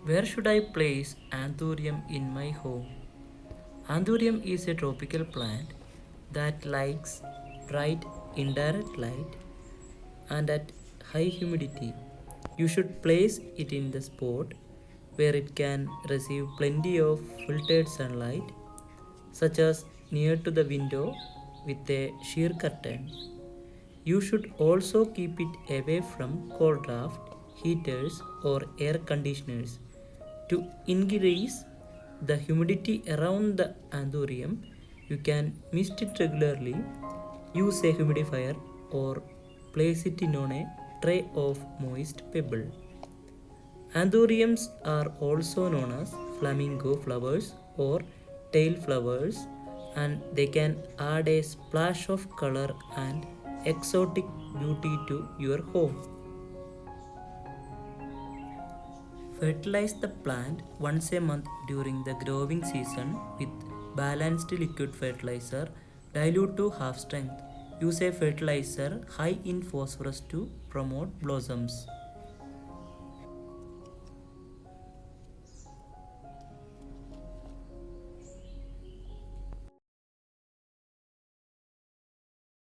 Where should I place anthurium in my home? Anthurium is a tropical plant that likes bright indirect light and at high humidity. You should place it in the spot where it can receive plenty of filtered sunlight, such as near to the window with a sheer curtain. You should also keep it away from cold draft, heaters, or air conditioners. To increase the humidity around the anthurium, you can mist it regularly, use a humidifier, or place it in on a tray of moist pebble. Anthuriums are also known as flamingo flowers or tail flowers, and they can add a splash of color and exotic beauty to your home. Fertilize the plant once a month during the growing season with balanced liquid fertilizer dilute to half strength. Use a fertilizer high in phosphorus to promote blossoms.